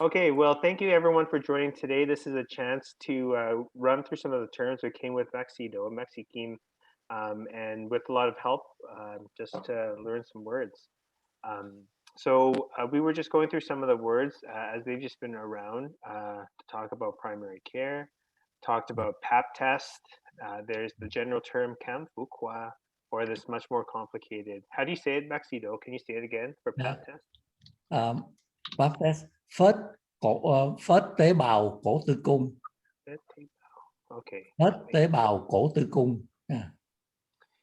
Okay, well, thank you everyone for joining today. This is a chance to run through some of the terms that came with Mexido, Mexican, and with a lot of help, just to learn some words. So we were just going through some of the words as they've just been around to talk about primary care, talked about PAP test. There's the general term Cam Fuqua, or this much more complicated. How do you say it, Mexido? Can you say it again for Yeah. PAP test? Bác test phết phết tế bào cổ tử cung. Okay. Phết tế bào cổ tử cung. Yeah.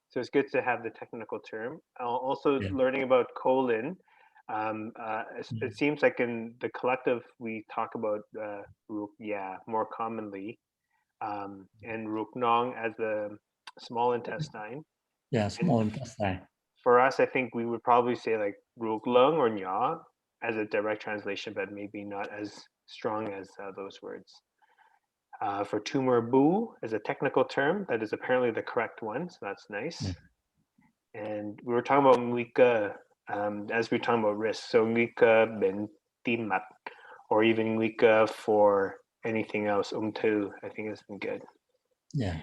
So it's good to have the technical term. Also Yeah. learning about colon. It seems like in the collective we talk about more commonly, and ruknong as the small intestine. Yeah, small intestine. For us, I think we would probably say like ruklung or nya as a direct translation, but maybe not as strong as those words. For tumor bu is a technical term that is apparently the correct one, so that's nice. Yeah. And we were talking about nguy as we were talking about risk. So nguy cơ bệnh tim mạch, or even nguy cơ for anything else, thư, I think has been good. Yeah.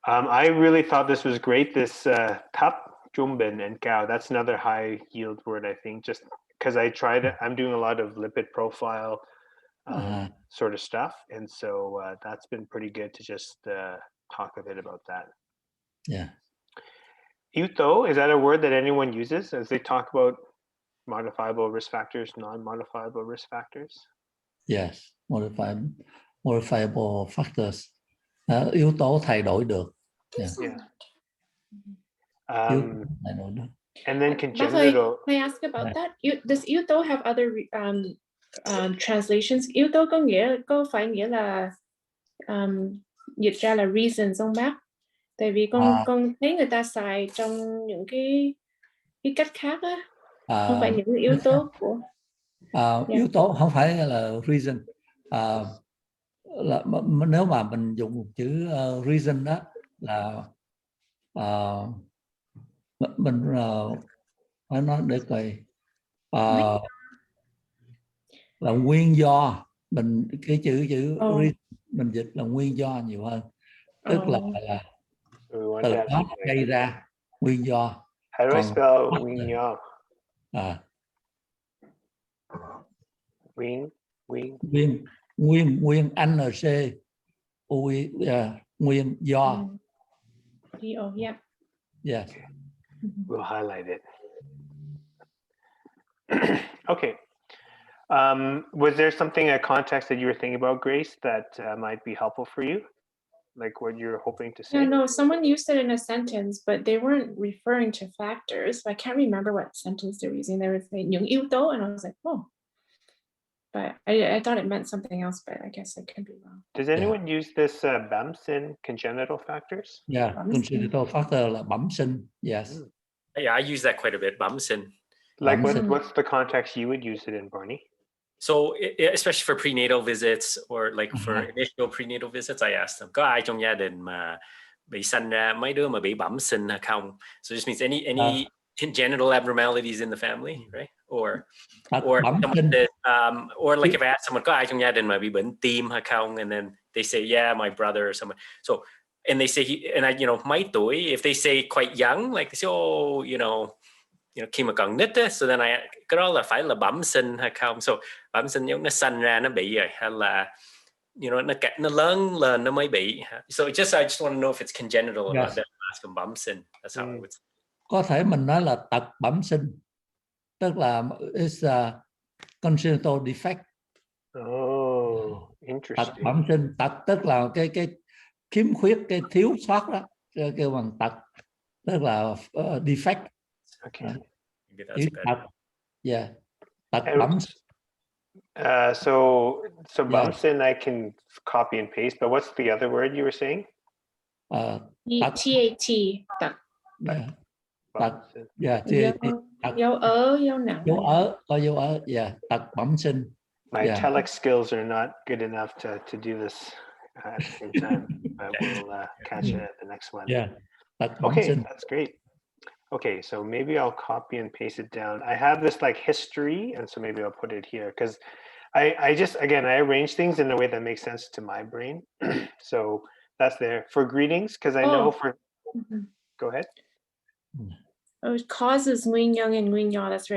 I really thought this was great. This cup, jumbin, and gao. That's another high yield word, I think, just because I tried it. I'm doing a lot of lipid profile sort of stuff, and so that's been pretty good to just talk a bit about that. Yeah. Uto, is that a word that anyone uses as they talk about modifiable risk factors, non-modifiable risk factors? Yes, modifiable factors. Yếu tố thay đổi được. Yeah. Yeah. Yếu tố thay đổi được. And then Bác ơi, congenital. may I ask about that? Does yếu tố have other translations? Yếu tố có phải nghĩa là dịch ra là reasons không bác? Tại vì con thấy người ta xài trong những cái cách khác á, không phải những yếu tố của yếu tố không phải là reason. Là nếu mà mình dùng một chữ reason đó là mình phải nói để coi là nguyên do. Mình cái chữ reason mình dịch là nguyên do nhiều hơn, tức là từ đó gây ra nguyên do. How do I spell nguyên do? Nguyên NC nguyên do. Yeah. Yes. We'll highlight it. Okay. Was there something, a context that you were thinking about, Grace, that might be helpful for you? Like what you're hoping to say? No, someone used it in a sentence, but they weren't referring to factors. I can't remember what sentence they were using. They were saying những yếu tố, and I was like, oh. But I thought it meant something else, but I guess I could be wrong. Does anyone use this bẩm sinh, congenital factors? Yeah, congenital factor là bẩm sinh. Yes. Yeah, I use that quite a bit, bẩm sinh. Like what's the context you would use it in, Barney? So especially for prenatal visits or like for initial prenatal visits, I ask them, có ai trong gia đình mà bị sanh ra, mấy đứa mà bị bẩm sinh hay không? So it just means any congenital abnormalities in the family, right? Or like if I ask someone, có ai trong gia đình mà bị bệnh tim hay không? And then they say, yeah, my brother or someone. So, and they say, mấy tuổi, if they say quite young, like they say, oh, khi mà còn nít á, so then cái đó là phải là bẩm sinh hay không? So bẩm sinh giống nó sanh ra nó bị rồi, hay là nó lớn lên nó mới bị. So I just want to know if it's congenital or not. Then ask them bẩm sinh. That's how I would say. Có thể mình nói là tật bẩm sinh, tức là it's a congenital defect. Oh, interesting. Tật bẩm sinh, tật tức là cái khiếm khuyết, cái thiếu sót đó, kêu bằng tật, tức là defect. Okay. Maybe that's better. Yeah. Tật bẩm. So bẩm sinh I can copy and paste, but what's the other word you were saying? TAT. Tật. Tật. Yeah, TAT. Dấu ớ, dấu nặng. Dấu ớ, có dấu ớ. Yeah, tật bẩm sinh. My telex skills are not good enough to do this at the same time, but we'll catch it at the next one. Yeah. Okay, that's great. Okay, so maybe I'll copy and paste it down. I have this like history, and so maybe I'll put it here because I just, again, I arrange things in a way that makes sense to my brain. So that's there. For greetings, because I know for, go ahead. Oh, it causes Nguyen Young and Nguyen Yaw. That's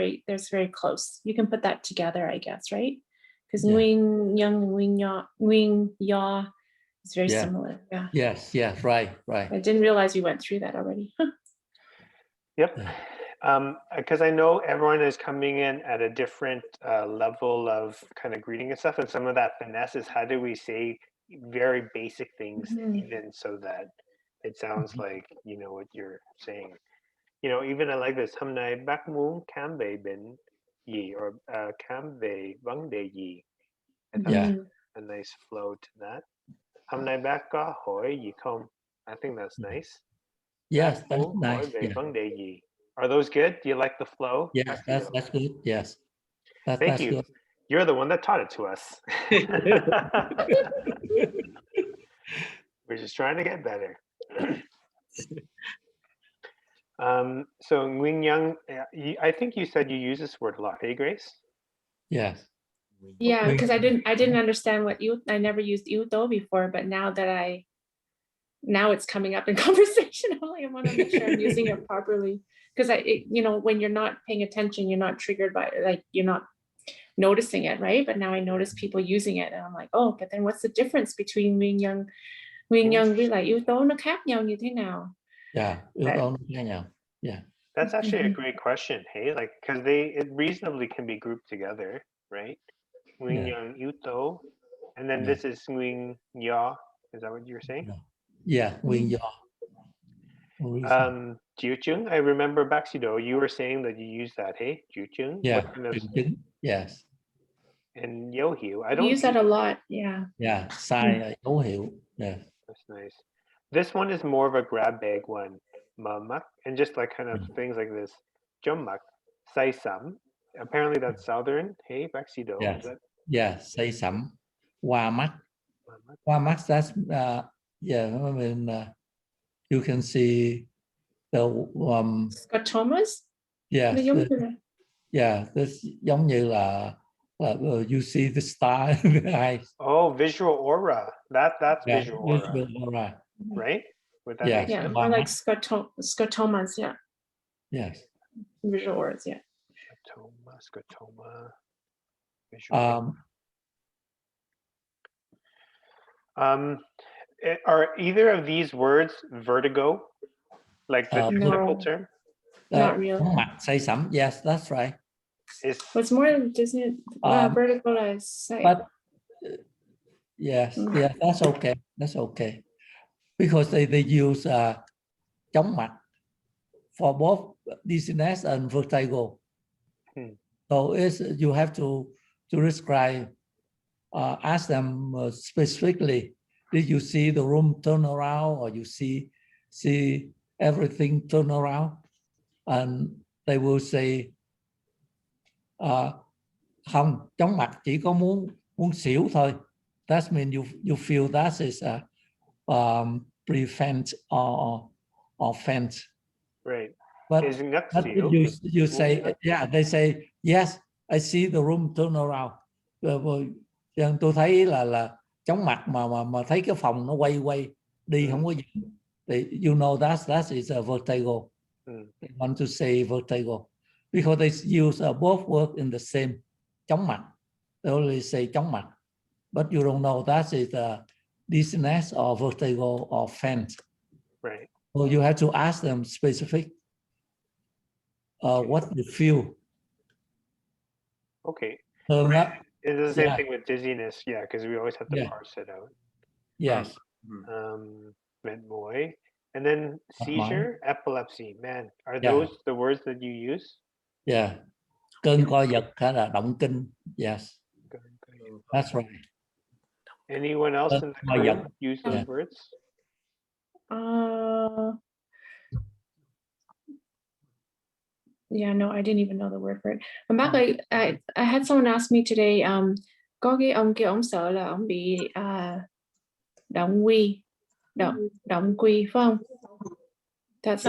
very close. You can put that together, I guess, right? Because Nguyen Young and Nguyen Yaw is very similar. Yeah. Yes, right. I didn't realize we went through that already. Yep. Because I know everyone is coming in at a different level of kind of greeting and stuff, and some of that finesse is how do we say very basic things, even so that it sounds like you know what you're saying. You know, even I like this. Hôm nay bác muốn khám về bệnh gì, or khám về vấn đề gì. I thought a nice flow to that. Hôm nay bác có hỏi gì không? I think that's nice. Yes, Bác that's muốn hỏi nice. về vấn đề gì? Are those good? Do you like the flow? Yes, that's good. Yes. Thank you. Good. You're the one that taught it to us. We're just trying to get better. So Nguyen Young, I think you said you use this word a lot. Hey, Grace? Yes. Yeah, because I didn't understand what I never used yếu tố before, but now it's coming up in conversation. I want to make sure I'm using it properly, because you know, when you're not paying attention, you're not triggered by it, like you're not noticing it, right? But now I notice people using it, and I'm like, oh, but then what's the difference between Nguyen Young với lại yếu tố nó khác nhau như thế nào? Yeah, yếu tố nó khác nhau. Yeah. That's actually a great question. Hey, like, because it reasonably can be grouped together, right? Nguyen Young yếu tố, and then this is Nguyen Yaw. Is that what you're saying? Yeah, Nguyen Yaw. Jiu Chung, I remember Baxido, you were saying that you use that, hey? Jiu Chung? Yeah, yes. And Yo Hiu, I don't use that a lot, yeah. Yeah, sai dấu hiệu. Yeah. That's nice. This one is more of a grab bag one. Mamak, and just like kind of things like this. Jomak, say some. Apparently that's Southern. Hey, Baxido. Yes. Yeah, say some. Qua mắt. Qua mắt, that's, yeah, I mean, you can see the scotomas. Yes. Yeah, this giống như là you see the star in the eyes. Oh, visual aura. That's visual aura. Visual aura. Right? Would that make sense? More like scotomas, yeah. Yes. Visual auras, yeah. Scotoma. Visual. Are either of these words vertigo? Like the technical term? Not really. Mặt say sẩm. Yes, that's right. What's more than Disney vertical as say. But yes, that's okay. That's okay. Because they use chóng mặt for both dizziness and vertigo. So you have to describe, ask them specifically, did you see the room turn around, or you see everything turn around? And they will say, không, chóng mặt chỉ có muốn xỉu thôi. That means you feel that is a prevent or offense. Right. But you say, yeah, they say, yes, I see the room turn around. Tôi thấy là chóng mặt mà thấy cái phòng nó quay đi không có gì. You know that is a vertigo. They want to say vertigo because they use both words in the same. Chóng mặt. They only say chóng mặt, but you don't know that is a dizziness or vertigo or faint. Right. So you have to ask them specific what they feel. Okay. Right. It's the same thing with dizziness, yeah, because we always have to parse it out. Yes. Mệt and then seizure, epilepsy. Man, are those the words that you use? Yeah. Cơn co giật hay là động kinh. Yes. That's right. Anyone else in the group use those words? Yeah, no, I didn't even know the word for it. I'm back. I had someone ask me today, có cái ông kia ông sợ là ông bị động quy phải không? That's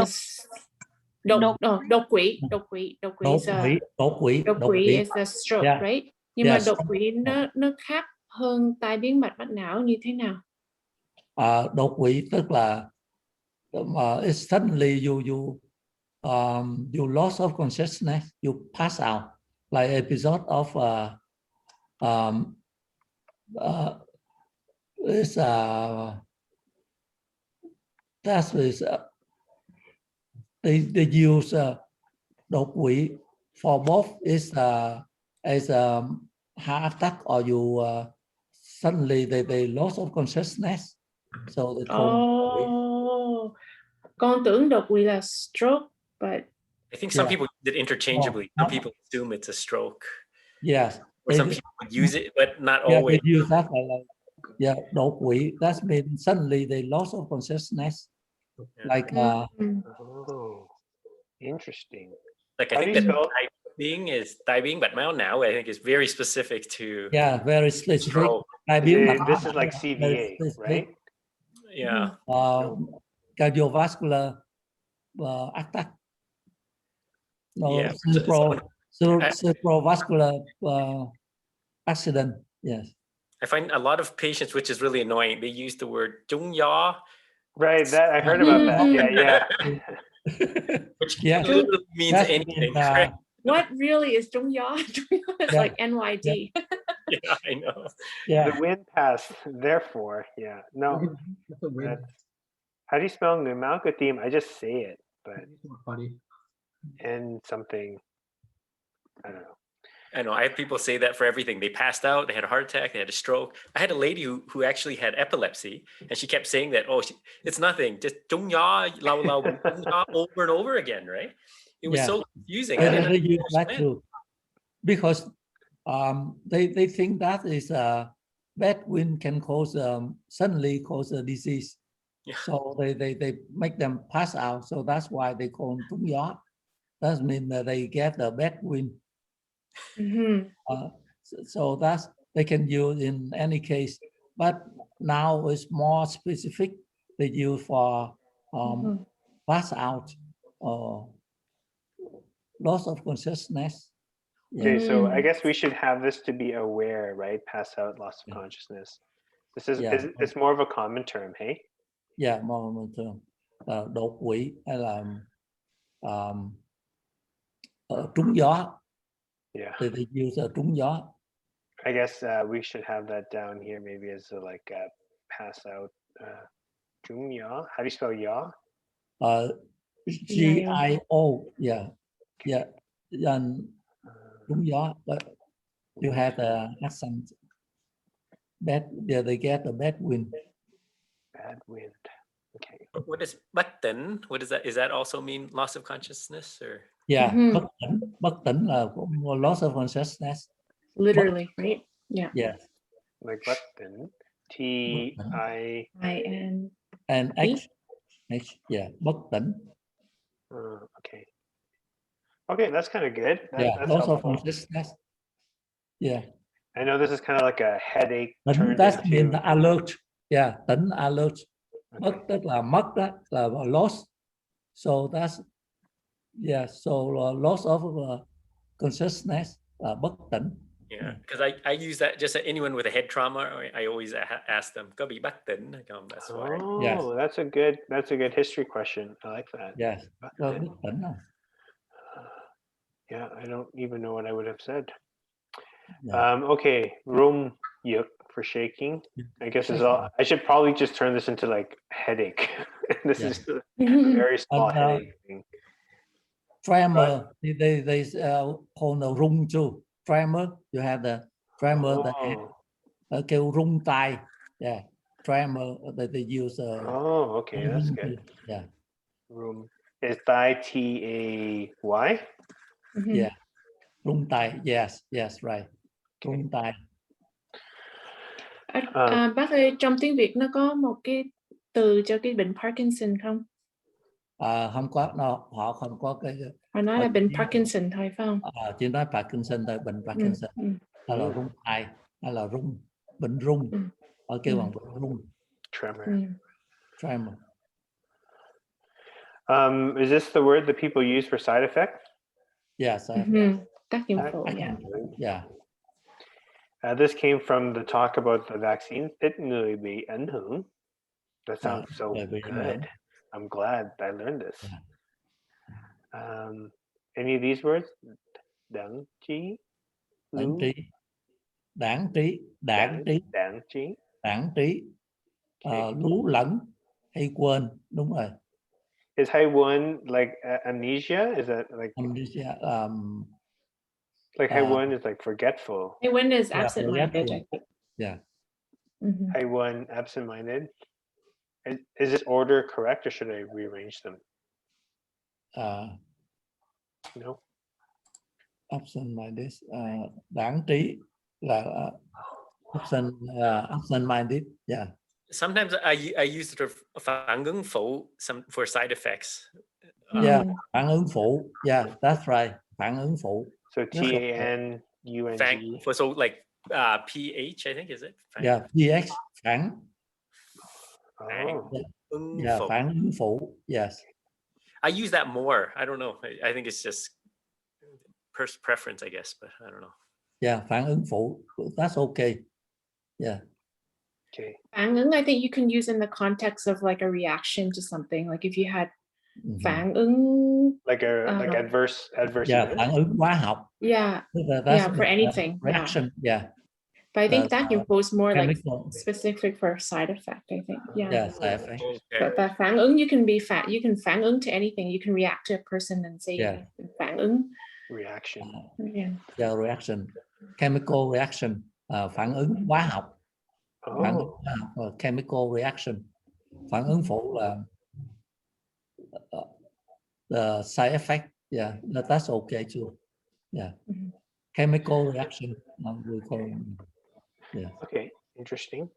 đột quỵ is a stroke, right? Nhưng mà Yes. đột quỵ nó khác hơn tai biến mạch máu não như thế nào? Đột quỵ tức là it's suddenly you loss of consciousness, you pass out, like episode of it's that is they use đột quỵ for both is as a heart attack or you suddenly they loss of consciousness, so they call con tưởng đột quỵ là stroke, but I think some people use it interchangeably. Some people assume it's a stroke. Yes. Or some people would use it, but not always. They use that đột quỵ. That means suddenly they loss of consciousness. Like interesting. Like I think that tai biến mạch máu não, I think is very specific to very specific. This is like CVA, right? Yeah. Cardiovascular attack. No, cerebrovascular accident. Yes. I find a lot of patients, which is really annoying, they use the word trung gió. Right, that I heard about that. Yeah. Which literally means anything. Right? What really is trung gió? It's like NYD. Yeah, I know. The wind passed, therefore, no. How do you spell Numalkatim? I just say it, but and something, I don't know. I know. I have people say that for everything. They passed out. They had a heart attack. They had a stroke. I had a lady who actually had epilepsy, and she kept saying that. It's nothing. Just trung gió, lao lao, trung gió, over and over again. Right? It was so confusing. They use that too, because they think that is bad wind can cause suddenly cause a disease. Yeah. So they make them pass out. So that's why they call them trung gió. That means that they get the bad wind. So that's they can use in any case, but now it's more specific. They use for pass out or loss of consciousness. Okay, so I guess we should have this to be aware, right? Pass out, loss of consciousness. This is it's more of a common term, hey? Yeah, more common term. Đột quỵ hay là trúng gió. Yeah. They use trúng gió. I guess we should have that down here maybe as pass out. Trung gió. How do you spell yaw? GIO. Yeah. And trúng gió, but you have accent. They get a bad wind. Bad wind. Okay. What is bất tỉnh? What does that? Is that also mean loss of consciousness or? Yeah, bất tỉnh là loss of consciousness. Literally, right? Yeah. Yes. Like bất tỉnh. T-I-N. And H. Yeah, bất tỉnh. Okay. Okay, that's kind of good. That's loss of consciousness. Yeah. I know this is kind of like a headache. That means alert. Yeah, tỉnh alert. Mất tức là mất đó, là loss. So that's so loss of consciousness, bất tỉnh. Yeah, because I use that just anyone with a head trauma. I always ask them, "Có bị bất tỉnh?" That's why. Oh, that's a good history question. I like that. Yes. Bất tỉnh. Yeah, I don't even know what I would have said. Okay, rung yuk for shaking. I guess is all. I should probably just turn this into like headache. This is a very small headache thing. Tremor, they call the rung too. Tremor, you have the tremor, the head. Kêu rung tai. Yeah, tremor that they use. Okay, that's good. Yeah. Rung is tai T-A-Y. Yeah, rung tai. Yes, right. Rung tai. Bác ơi, trong tiếng Việt nó có một cái từ cho cái bệnh Parkinson không? Không có, họ không có cái. Họ nói là bệnh Parkinson thôi phải không? Chỉ nói Parkinson thôi, bệnh Parkinson. Hay là rung tai, hay là bệnh rung. Họ kêu bằng bệnh rung. Tremor. Tremor. Is this the word that people use for side effects? Yeah, side effects. Tác dụng phụ, Yeah. This came from the talk about the vaccines. Ít người bị ảnh hưởng. That sounds so good. I'm glad I learned this. Any of these words? Đáng trí, Đảng trí, đảng trí, đảng trí, đáng trí, đảng trí, lú lẫn hay quên, đúng rồi. Is hay quên like amnesia? Is that like amnesia? Like hay quên is like forgetful. Hay quên is absent-minded, I think. Yeah. Hay quên, absent-minded. Is this order correct, or should I rearrange them? No. Absent-minded. Đảng trí là absent-minded. Yeah. Sometimes I use the term phản ứng phụ for side effects. Yeah, phản ứng phụ. Yeah, that's right. Phản ứng phụ. So TANUNG. So like PH, I think, is it? Yeah, PH, phản. Oh. Yeah, phản ứng phụ. Yes. I use that more. I don't know. I think it's just preference, I guess, but I don't know. Yeah, phản ứng phụ. That's okay. Yeah. Okay. Phản ứng, I think you can use in the context of like a reaction to something. Like if you had phản ứng, like adverse. Yeah, phản ứng hóa học. Yeah. That's for anything. Reaction. Yeah. But I think that impose more chemical. like specific for side effect, I think. Yeah, side effect. Okay. But phản ứng, you can phản ứng to anything. You can react to a person and say phản ứng. Reaction. Yeah, reaction. Chemical reaction. Phản ứng hóa học. Phản ứng hóa học, chemical reaction. Phản ứng phụ là the side effect. Yeah, that's okay too. Yeah. Chemical reaction. We call them. Yeah. Okay, interesting.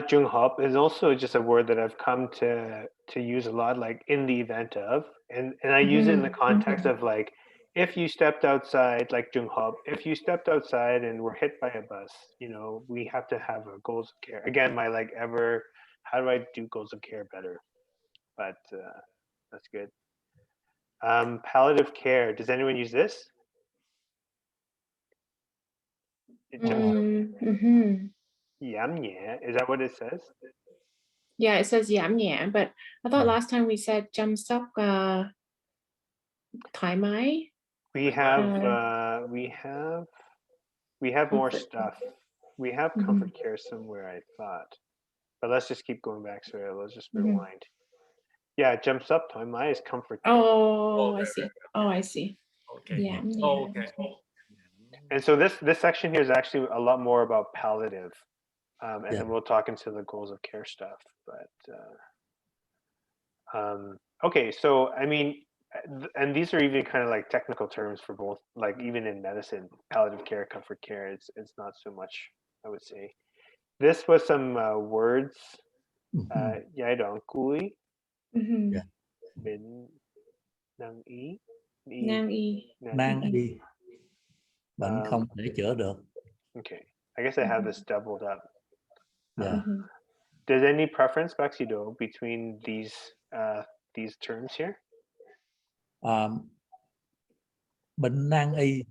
Trung hop is also just a word that I've come to use a lot, like in the event of, and I use it in the context of like, if you stepped outside, like Trung hop, if you stepped outside and were hit by a bus, you know, we have to have a goals of care. Again, my like how do I do goals of care better? But that's good. Palliative care. Does anyone use this? Giảm nhẹ. Is that what it says? Yeah, it says giảm nhẹ, but I thought last time we said chăm sóc thoải mái. We have more stuff. We have comfort care somewhere, I thought. But let's just keep going back. So let's just rewind. Yeah, chăm sóc thoải mái is comfort care. Oh, I see. Oh, I see. Okay. Yeah. Okay. And so this section here is actually a lot more about palliative. And then we'll talk into the goals of care stuff. But okay, so I mean, and these are even kind of like technical terms for both, like even in medicine, palliative care, comfort care, it's not so much, I would say. This was some words. Giai đoạn cuối. Bệnh nan y. Nan y. Nan y. Bệnh không thể chữa được. Okay, I guess I have this doubled up. Yeah. Does any preference, Baxido, between these terms here? Bệnh nan y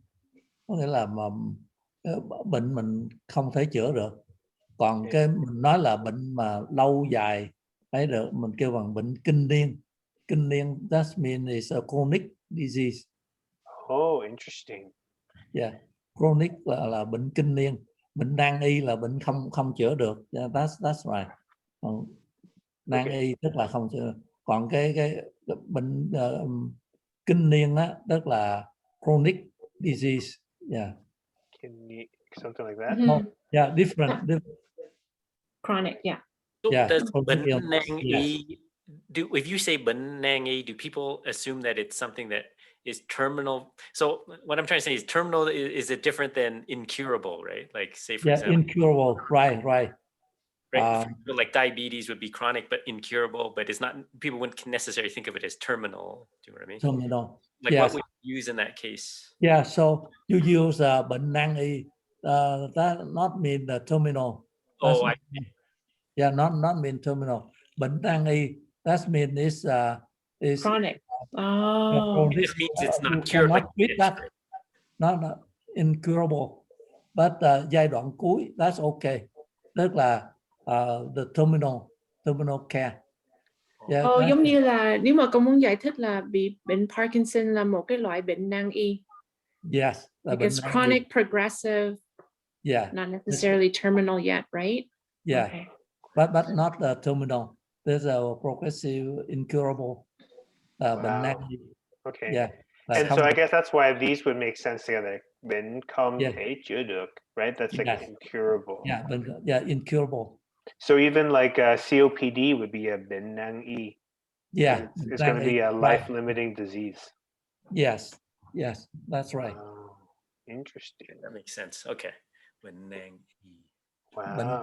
có nghĩa là bệnh mình không thể chữa được. Còn cái mình nói là bệnh mà lâu dài phải được, mình kêu bằng bệnh kinh niên. Kinh niên, that means it's a chronic disease. Oh, interesting. Yeah, chronic là bệnh kinh niên. Bệnh nan y là bệnh không chữa được. Yeah, that's right. Nan y tức là không chữa. Còn cái bệnh kinh niên á, tức là chronic disease. Yeah. Something like that. Yeah, different. Chronic, yeah. So yeah. does bệnh nan y, if you say bệnh nan y, do people assume that it's something that is terminal? So what I'm trying to say is terminal, is it different than incurable, right? Like say for example. Incurable, right. Right. Like diabetes would be chronic but incurable, but it's not, people wouldn't necessarily think of it as terminal. Do you know what I mean? Terminal. Like what would you use in that case? Yeah, so you use bệnh nan y, that not mean the terminal. Not mean terminal. Bệnh nan y, that mean is chronic. It just means it's not cured. Not incurable. but giai đoạn cuối, that's okay, tức là the terminal care. Yeah, giống như là nếu mà con muốn giải thích là bị bệnh Parkinson là một cái loại bệnh nan y. Yes, like it's chronic, progressive, not necessarily terminal yet, right? Yeah, okay. but not terminal. There's a progressive, incurable bệnh nan y. Okay. Yeah. And so I guess that's why these would make sense together. Bệnh không thể chữa được, right? That's like incurable. Yeah, incurable. So even like COPD would be a bệnh nan y. Yeah, it's going to be a life-limiting disease. Yes, that's right. Interesting. That makes sense. Okay. Bệnh nan y. Wow.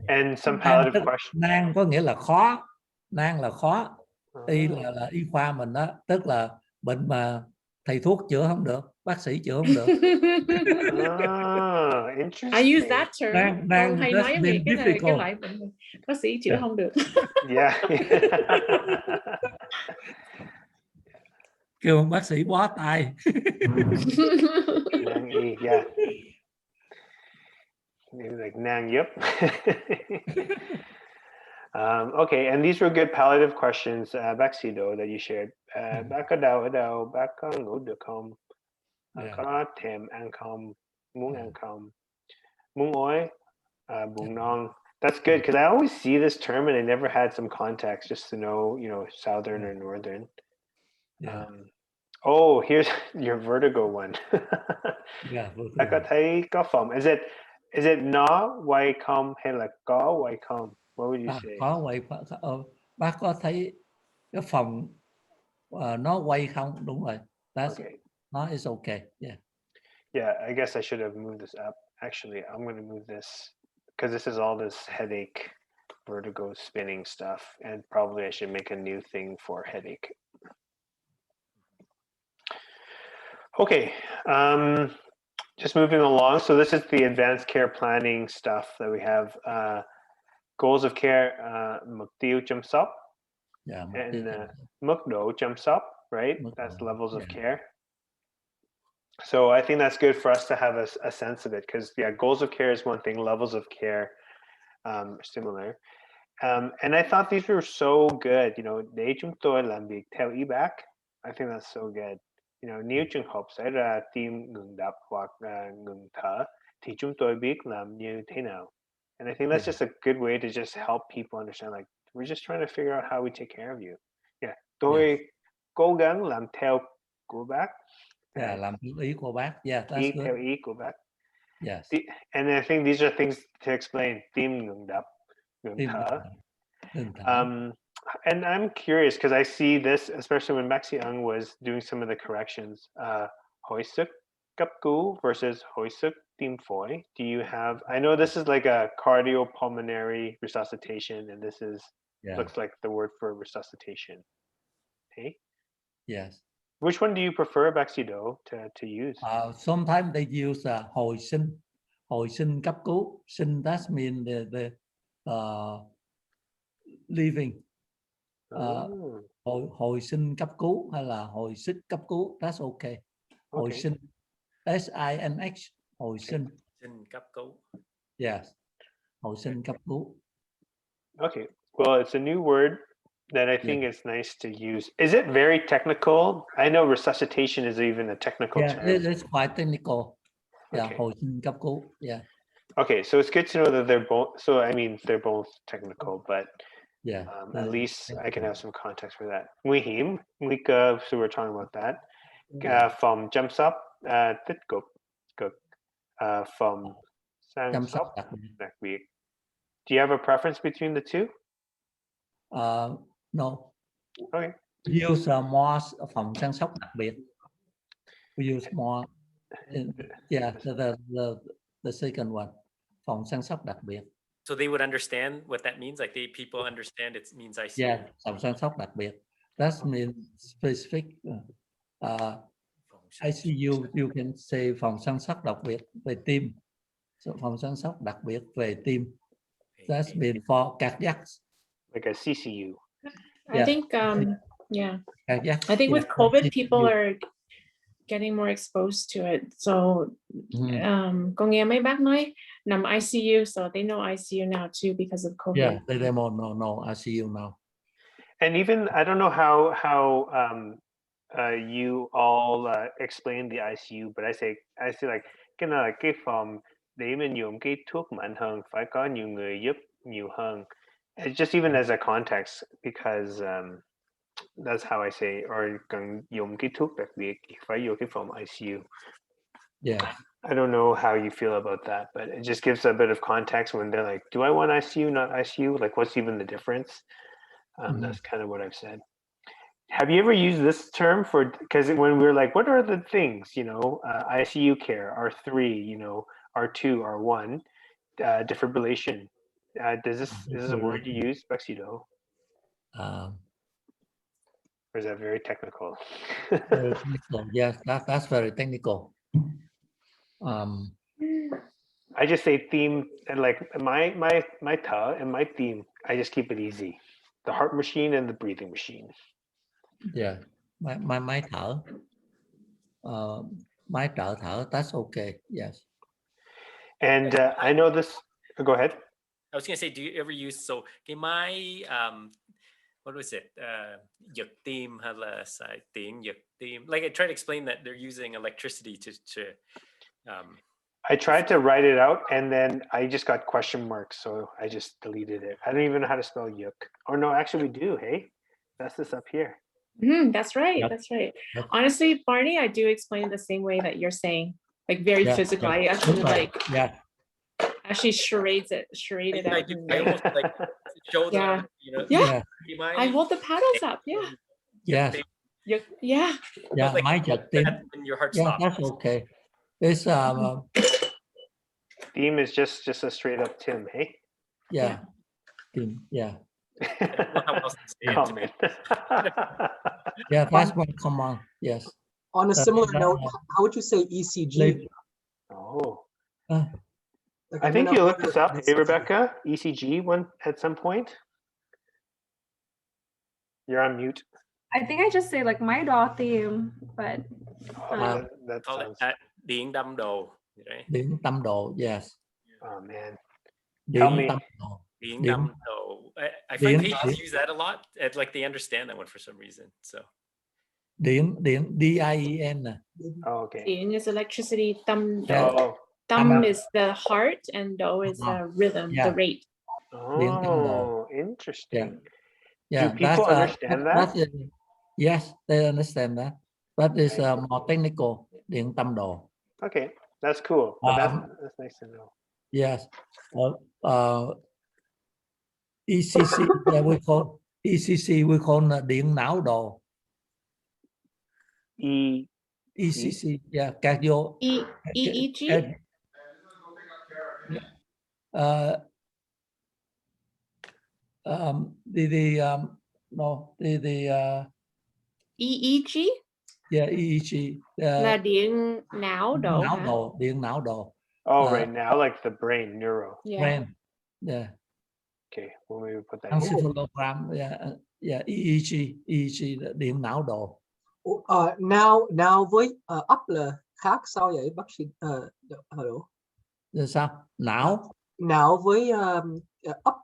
And some palliative questions. Nan có nghĩa là khó, nan là khó. Y là y khoa mình đó, tức là bệnh mà thầy thuốc chữa không được, bác sĩ chữa không được. Interesting. I use that term. Nan hay nói về cái loại bệnh bác sĩ chữa không được. Yeah. Kêu bác sĩ bó tay. Nan y, yeah. Like nang, yep. Okay, and these were good palliative questions, bác sĩ Đỗ, that you shared. Bác có đau ở đâu, bác có ngủ được không? Có thèm ăn không? Muốn ăn không? Muốn ói, bụng non. That's good, because I always see this term and I never had some context just to know, southern or northern. Yeah. Oh, here's your vertigo one. Bác có thấy có phòng. Is it nó quay không hay là có quay không? What would you say? Có quay. Bác có thấy cái phòng nó quay không? Đúng rồi. That's okay. Nó is okay. Yeah. Yeah, I guess I should have moved this up. Actually, I'm going to move this because this is all this headache, vertigo, spinning stuff, and probably I should make a new thing for headache. Okay. Just moving along. So this is the advanced care planning stuff that we have. Goals of care, mục tiêu chăm sóc, and mức độ chăm sóc, right? That's levels of care. So I think that's good for us to have a sense of it, because goals of care is one thing, levels of care similar. And I thought these were so good. Để chúng tôi làm việc theo ý bác. I think that's so good. Nếu trường hợp xảy ra tim ngừng đập hoặc ngừng thở thì chúng tôi biết làm như thế nào. And I think that's just a good way to just help people understand, like, we're just trying to figure out how we take care of you. Yeah, tôi cố gắng làm theo của bác. Làm theo ý của bác. Yeah, that's good. Theo ý của bác. Yes. And I think these are things to explain. Tim ngừng đập, ngừng thở. And I'm curious because I see this, especially when Maxi Ang was doing some of the corrections, hồi sức cấp cứu versus hồi sức tim phổi. Do you have, I know this is like a cardiopulmonary resuscitation, and this is, looks like the word for resuscitation. Hey? Yes. Which one do you prefer, Maxi Do, to use? Sometimes they use hồi sinh cấp cứu. Sinh, that means the living. Hồi sinh cấp cứu hay là hồi sức cấp cứu, that's okay. Hồi sinh, SINH, hồi sinh. Sinh cấp cứu. Yes, hồi sinh cấp cứu. Okay, well, it's a new word that I think is nice to use. Is it very technical? I know resuscitation is even a technical term. Yeah, it's quite technical. Yeah, hồi sinh cấp cứu. Yeah. Okay, so it's good to know that they're both. So I mean, they're both technical, but at least I can have some context for that. Nguy hiểm, nguy cơ. So we're talking about that. Phòng chăm sóc tích cực, phòng chăm sóc đặc biệt. Do you have a preference between the two? No. Okay. We use more phòng chăm sóc đặc biệt. We use more. The second one, phòng chăm sóc đặc biệt. So they would understand what that means. Like people understand it means ICU. Yeah, phòng chăm sóc đặc biệt. That means specific. ICU, you can say phòng chăm sóc đặc biệt về tim. So phòng chăm sóc đặc biệt về tim. That's mean for cardiac. Like a CCU. I think, Cardiac. I think with COVID, people are getting more exposed to it. So con nghe mấy bác nói nằm ICU, so they know ICU now too because of COVID. Yeah, they know ICU now. And even I don't know how you all explain the ICU, but I say like cái này là cái phòng để mình dùng cái thuốc mạnh hơn, phải có nhiều người giúp nhiều hơn. It's just even as a context, because that's how I say, or cần dùng cái thuốc đặc biệt phải dùng cái phòng ICU. Yeah. I don't know how you feel about that, but it just gives a bit of context when they're like, do I want ICU, not ICU? Like, what's even the difference? That's kind of what I've said. Have you ever used this term for, because when we're like, what are the things, ICU care, R3, R2, R1, defibrillation. Is this a word you use, Bexido? Or is that very technical? Very technical. Yes, that's very technical. I just say theme, and like my ta and my theme, I just keep it easy. The heart machine and the breathing machine. Yeah, máy thở, máy trợ thở, that's okay. Yes. And I know this. Go ahead. I was gonna say, do you ever use my what was it? Giật tim hay là xài tiếng giật tim? Like I try to explain that they're using electricity to I tried to write it out and then I just got question marks, so I just deleted it. I don't even know how to spell yuk. Or no, actually we do. Hey, that's this up here. That's right. Yep. That's right. Yep. Honestly, Barney, I do explain it the same way that you're saying, like very physical. I actually actually charade it out. I almost like show them, I hold the paddles up. Yes. Yeah. Like máy giật tim. when your heart stops. That's okay. It's Theme is just a straight up Tim, hey? Yeah. Tim, yeah. Comment. Yeah, that's one command. Yes. On a similar note, how would you say ECG? Oh. Like, I think you looked this up, hey, Rebecca? ECG one at some point? You're on mute. I think I just say like my DAW theme, but that sounds... Điện tâm đồ. Điện tâm độ, yes. Oh man. Điện tâm độ. Điện tâm độ. I find patients use that a lot. Like they understand that one for some reason. So. Điện DIEN. Oh, okay. Điện is electricity. Tâm is the heart, and do is the rhythm, the rate. Oh, interesting. Yeah. Do people understand that? Yes, they understand that. But it's more technical. Điện tâm độ. Okay, that's cool. But that's nice to know. Yes. ECC, we call ECC. We call điện não độ. ECC, yeah, cardio. EEG. EEG. Yeah, EEG. Là điện não độ. Não độ, điện não độ. Oh, right now, like the brain, neuro. Brain, yeah. Okay, when we put that. Encephalogram, yeah, EEG, điện não độ. Now với up là khác sao vậy bác sĩ? Hello. Sao? Não với up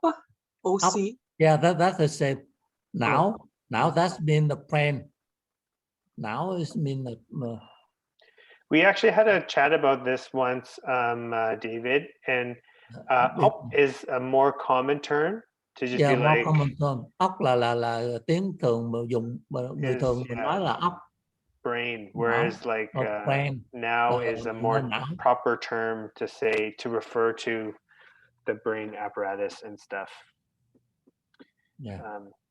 OC. Up. Yeah, that's the same. Now that's mean the brain. Now is mean the. We actually had a chat about this once, David, and up is a more common term to just be more like. Common term. Ốc là tiếng thường mà dùng người thường mình nói là ốc. Brain, whereas like brain. Now is a more proper term to say to refer to the brain apparatus and stuff. Yeah.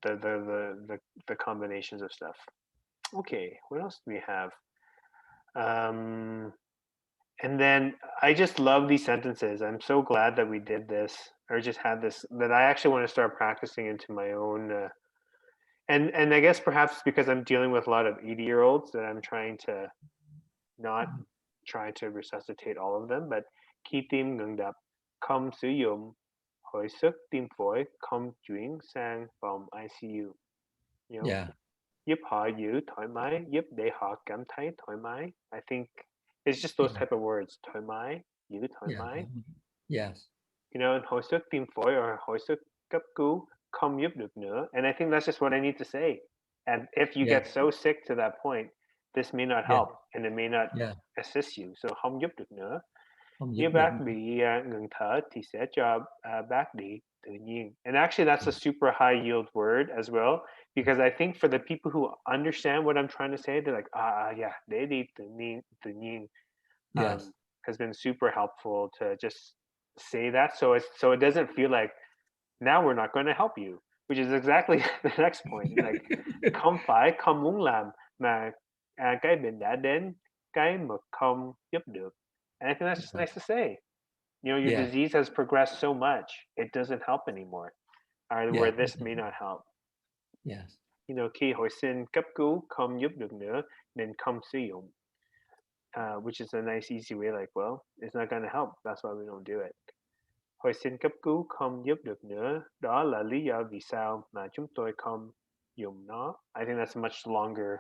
The combinations of stuff. Okay, what else do we have? And then I just love these sentences. I'm so glad that we did this, or just had this, that I actually want to start practicing into my own. And I guess perhaps because I'm dealing with a lot of 80-year-olds that I'm trying to not try to resuscitate all of them, but khi tim ngừng đập, không sử dụng hồi sức tim phổi, không chuyển sang phòng ICU. Yeah. giúp họ giữ thoải mái, giúp để họ cảm thấy thoải mái. I think it's just those type of words, thoải mái, giữ thoải mái. Yes. You know, hồi sức tim phổi or hồi sức cấp cứu không giúp được nữa. And I think that's just what I need to say. And if you get so sick to that point, this may not help and it may not assist you. So không giúp được nữa. Nếu bác bị ngừng thở thì sẽ cho bác đi tự nhiên. And actually that's a super high yield word as well, because I think for the people who understand what I'm trying to say, they're like, yeah, để đi tự nhiên has been super helpful to just say that. So it doesn't feel like now we're not going to help you, which is exactly the next point. Like không phải không muốn làm mà cái bệnh đã đến cái mà không giúp được. And I think that's just nice to say. You know, your disease has progressed so much, it doesn't help anymore, or where this may not help. Yes. You know, khi hồi sinh cấp cứu không giúp được nữa nên không sử dụng. Which is a nice, easy way, like, well, it's not going to help. That's why we don't do it. Hồi sinh cấp cứu không giúp được nữa. Đó là lý do vì sao mà chúng tôi không dùng nó. I think that's a much longer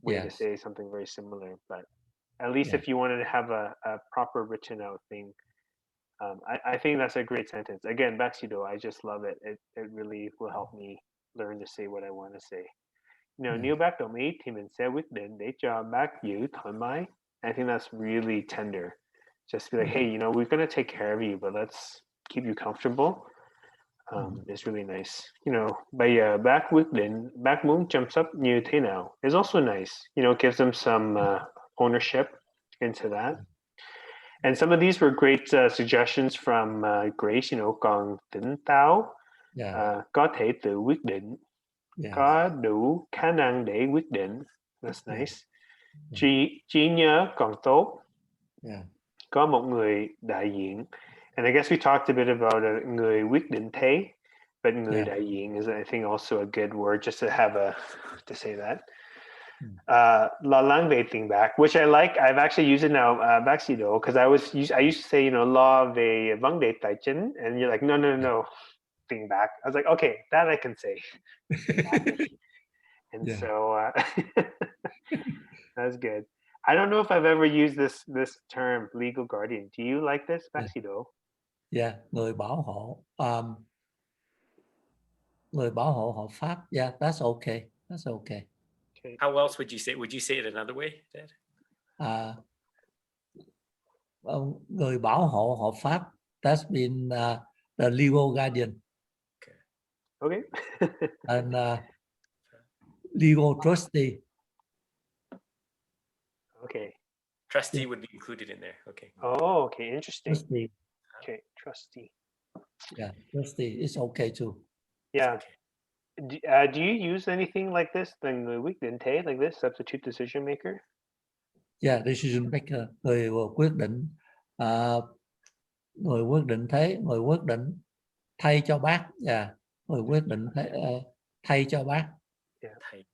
way to say something very similar. But at least if you wanted to have a proper written out thing, I think that's a great sentence. Again, Baxido, I just love it. It really will help me learn to say what I want to say. You know, nếu bác đồng ý thì mình sẽ quyết định để cho bác giữ thoải mái. I think that's really tender. Just be like, hey, you know, we're going to take care of you, but let's keep you comfortable. It's really nice. You know, bây giờ bác quyết định bác muốn chăm sóc như thế nào is also nice. You know, it gives them some ownership into that. And some of these were great suggestions from Grace. You know, còn tỉnh táo, có thể tự quyết định, có đủ khả năng để quyết định. That's nice. Trí nhớ còn tốt. Có một người đại diện. And I guess we talked a bit about a người quyết định thế, but người đại diện is, I think, also a good word just to have to say that. Lo lắng về tiền bạc, which I like. I've actually used it now, Baxido, because I used to say, you know, lo về vấn đề tài chính, and you're like, no, tiền bạc. I was like, okay, that I can say. And so that's good. I don't know if I've ever used this term, legal guardian. Do you like this, Baxido? Yeah, người bảo hộ. Người bảo hộ hợp pháp. Yeah, that's okay. That's okay. How else would you say? Would you say it another way, Dad? Người bảo hộ hợp pháp. That's been the legal guardian. Okay. And legal trustee. Okay. Trustee would be included in there. Okay. Oh, okay. Interesting. Trustee. Okay, trustee. Yeah, trustee is okay too. Yeah. Do you use anything like this, the quyết định thế, like this, substitute decision maker? Yeah, decision maker, người quyết định, người quyết định thế, người quyết định thay cho bác. Yeah, người quyết định thay cho bác. Yeah. Thay.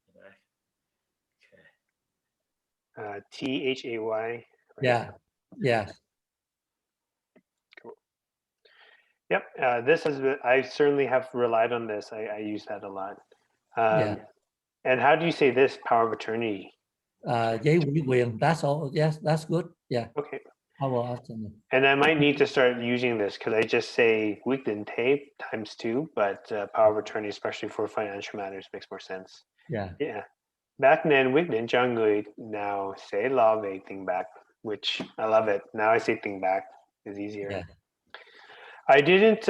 Okay. THAY. Right? Yeah. Yeah. Cool. Yep. I certainly have relied on this. I use that a lot. And how do you say this, power of attorney? Giấy ủy quyền. That's all. Yes, that's good. Yeah. Okay. Power of attorney. And I might need to start using this because I just say quyết định thế ×2, but power of attorney, especially for financial matters, makes more sense. Yeah. Yeah. Back then, quyết định cho người nào sẽ lo về tiền bạc, which I love it. Now I say tiền bạc is easier. Yeah. I didn't,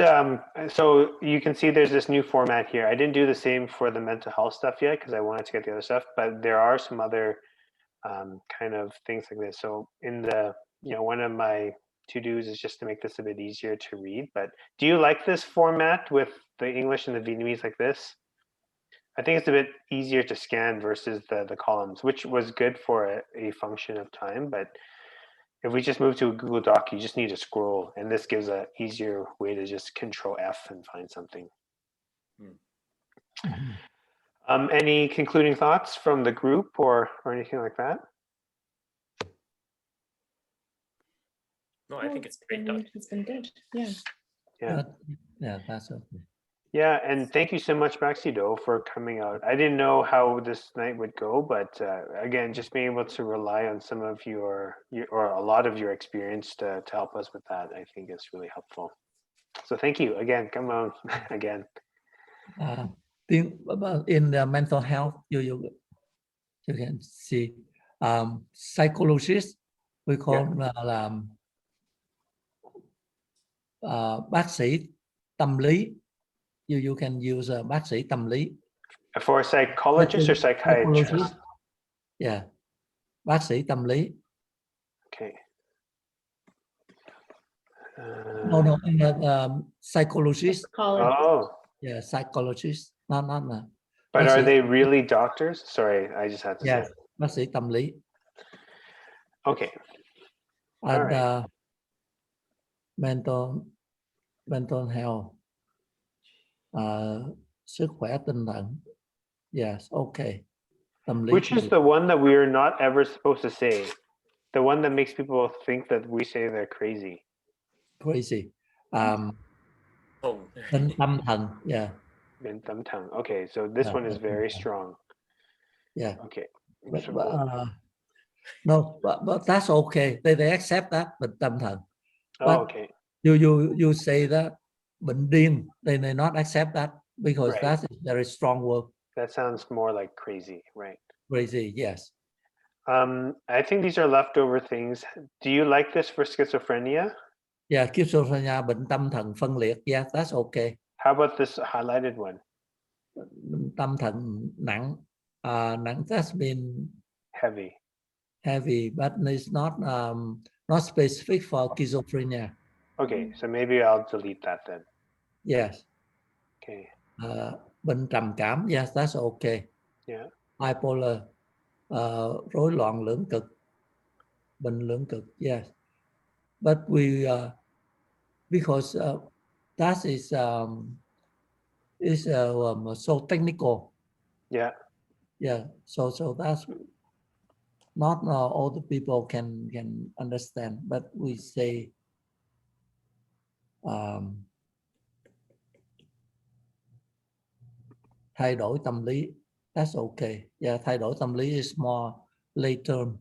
so you can see there's this new format here. I didn't do the same for the mental health stuff yet because I wanted to get the other stuff, but there are some other kind of things like this. So in the, one of my to-dos is just to make this a bit easier to read. But do you like this format with the English and the Vietnamese like this? I think it's a bit easier to scan versus the columns, which was good for a function of time. But if we just move to a Google Doc, you just need to scroll, and this gives an easier way to just Control F and find something. Any concluding thoughts from the group or anything like that? No, I think it's great. It's been good. Yeah. Yeah. Yeah, that's okay. Yeah, and thank you so much, Maxido, for coming out. I didn't know how this night would go, but again, just being able to rely on some of your or a lot of your experience to help us with that, I think is really helpful. So thank you again. Come on again. In the mental health, you can see psychologist, we call là bác sĩ tâm lý. You can use bác sĩ tâm lý. For a psychologist or psychiatrist? Yeah, bác sĩ tâm lý. Okay. No, psychologist. Oh. Yeah, psychologist. Not. But are they really doctors? Sorry, I just had to say. Bác sĩ tâm lý. Okay. And right. Mental health. Sức khỏe tinh thần. Yes, okay. Tâm lý. Which is the one that we are not ever supposed to say? The one that makes people think that we say they're crazy. Crazy. Bên tâm thần. Yeah. Bên tâm thần. Okay, so this one is very strong. Yeah. Okay. No, but that's okay. They accept that, but tâm thần. Oh, okay. You say that bệnh điên, they may not accept that because right. That is very strong word. That sounds more like crazy, right? Crazy, yes. I think these are leftover things. Do you like this for schizophrenia? Yeah, schizophrenia, bệnh tâm thần phân liệt. Yeah, that's okay. How about this highlighted one? Tâm thần nặng. Nặng, that's mean heavy. Heavy, but it's not specific for schizophrenia. Okay, so maybe I'll delete that then. Yes. Okay. Bệnh trầm cảm, yes, that's okay. Yeah. Bipolar, rối loạn lưỡng cực, bệnh lưỡng cực, yes. But we because that is so technical. Yeah. Yeah. So that's not all the people can understand, but we say thay đổi tâm lý. That's okay. Yeah, thay đổi tâm lý is more late term.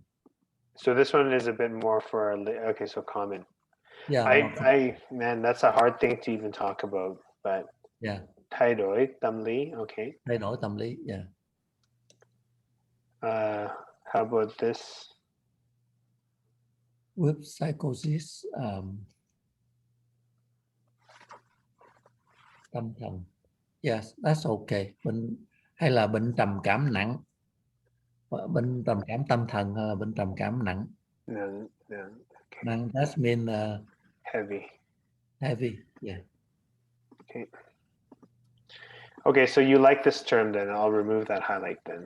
So this one is a bit more for okay, so common. Yeah. Man, that's a hard thing to even talk about, but yeah. Thay đổi tâm lý, okay. Thay đổi tâm lý, yeah. How about this? With psychosis, tâm thần. Yes, that's okay. Hay là bệnh trầm cảm nặng. Bệnh trầm cảm tâm thần hay là bệnh trầm cảm nặng. Nặng, okay. Nặng, that mean heavy. Heavy, yeah. Okay. Okay, so you like this term then. I'll remove that highlight then.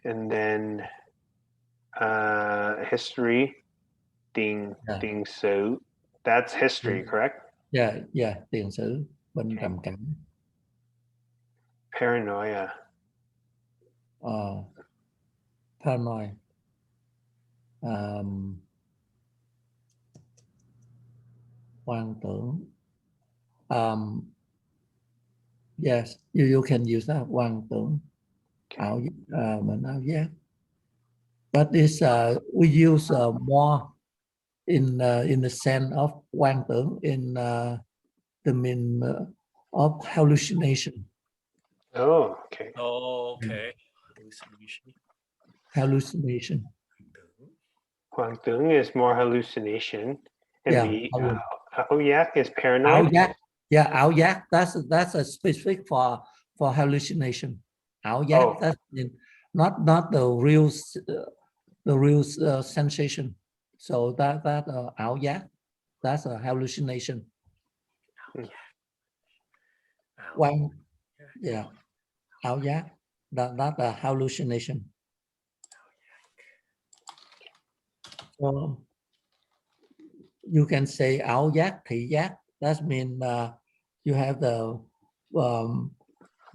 And then history, tiền sử. That's history, correct? Yeah, tiền sử, bệnh trầm cảm. Paranoia. Paranoid. Hoang tưởng. Yes, you can use that, hoang tưởng. Bệnh ảo giác. But this we use more in the sense of hoang tưởng in the mean of hallucination. Oh, okay. Oh, okay. Hallucination. Hoang tưởng is more hallucination. And yeah. ảo giác is paranoid. Ảo giác. Yeah, ảo giác. That's a specific for hallucination. Ảo giác. Oh. That's not the real sensation. So that ảo giác, that's a hallucination. One, yeah, ảo giác. That's a hallucination. So you can say ảo giác, thị giác. That means you have the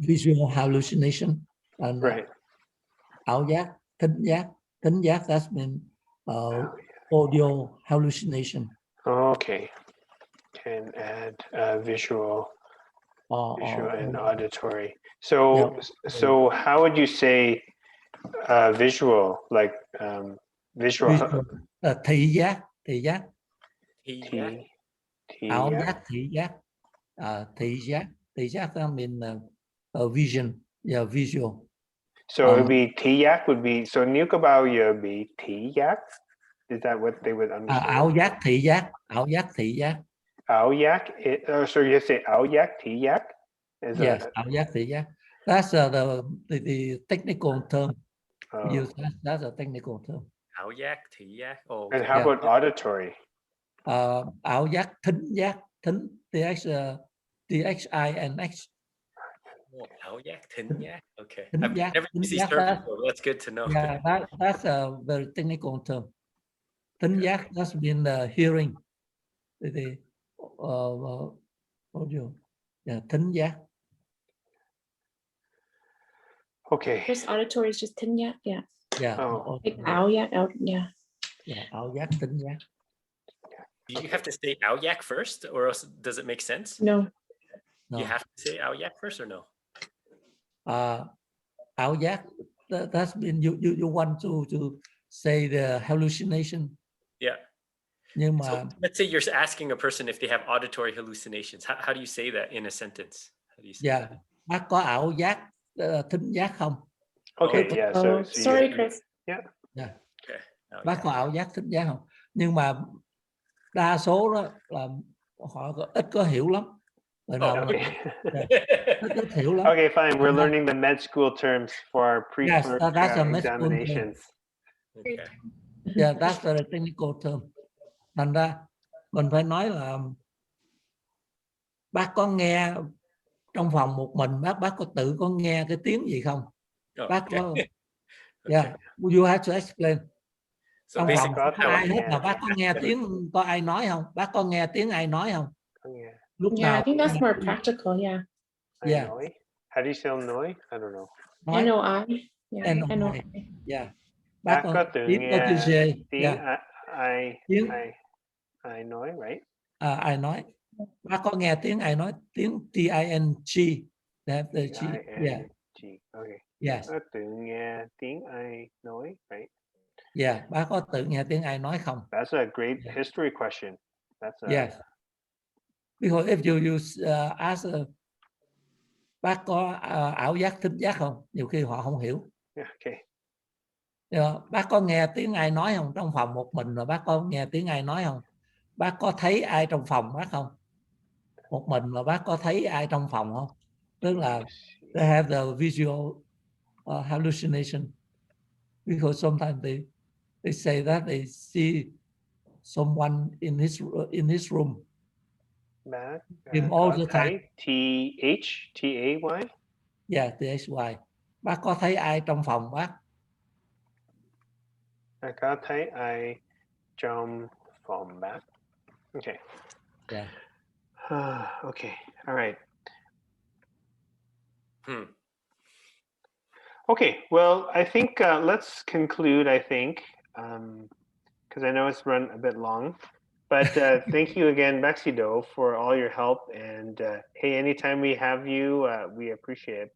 visual hallucination. And right. Ảo giác, thính giác. Thính giác, that means audio hallucination. Okay. can add visual and or auditory. So yeah. so how would you say visual, like visual Visual, thị giác, thị giác, ảo giác? giác, thị giác, thị giác I mean vision, yeah, visual. So it would be thị giác would be, so nếu có bao giờ bị thị giác, is that what they would understand? Ảo giác, thị giác, ảo giác, thị giác. Ảo giác, so you say ảo giác, thị giác? Yes, ảo giác, thị giác. That's the technical term. Use that's a technical term. Ảo giác, thị giác. Oh, And okay. how about auditory? Ảo giác, thính giác, thính, THINX. Ảo giác, thính giác. Okay. Thính I've giác, never thính used these giác, terms before. That's good to know. Yeah, that's a very technical term. Thính giác, that's been hearing. Thính giác. Okay. Just auditory is just thính giác, yeah. Yeah. Like ảo giác, yeah. Yeah, ảo giác, thính giác. Do you have to say ảo giác first, or else does it make sense? No. You have to say ảo giác first, or no? Ảo giác, that's been you want to say the hallucination. Yeah. Nhưng mà so let's say you're asking a person if they have auditory hallucinations. How do you say that in a sentence? How do you say that? Bác có ảo giác thính giác không? Okay, yeah. So sorry, Chris. Yeah. Yeah. Okay. Bác có ảo giác thính giác không? Nhưng mà đa số đó là họ ít có hiểu lắm. Okay. Ít hiểu lắm. Okay, fine. We're learning the med school terms for our pre-clerk that's a med school term. examinations. Okay. Yeah, that's a technical term. Thành ra mình phải nói là bác có nghe trong phòng một mình, bác có tự có nghe cái tiếng gì không? Bác có yeah, you have to explain. So Trong phòng có có ai hết mà bác có nghe tiếng, có ai nói không? Bác có nghe tiếng ai nói không? Lúc Yeah, nào I think that's more practical, yeah. Yeah. How do you say nói? I don't know. NOI. Yeah, NOI. Yeah. Bác có tự nghe tiếng ai nói, right? Ai nói. Bác có nghe tiếng ai nói, tiếng TING. Yeah. Okay. Yes. Bác tự nghe tiếng ai nói, right? Yeah, bác có tự nghe tiếng ai nói không? That's a great history question. Yes. Because if you ask bác có ảo giác thính giác không? Nhiều khi họ không hiểu. Okay. Bác có nghe tiếng ai nói không? Trong phòng một mình rồi bác có nghe tiếng ai nói không? Bác có thấy ai trong phòng bác không? Một mình mà bác có thấy ai trong phòng không? Tức là they have the visual hallucination. Because sometimes they say that they see someone in his room. Bác all the time. THY? Yeah, THY. Bác có thấy ai trong phòng bác? Bác có thấy ai trong phòng bác? Okay. Yeah. Okay. All right. Okay. Well, I think let's conclude. I think because I know it's run a bit long, but thank you again, Maxido, for all your help. And hey, anytime we have you, we appreciate it.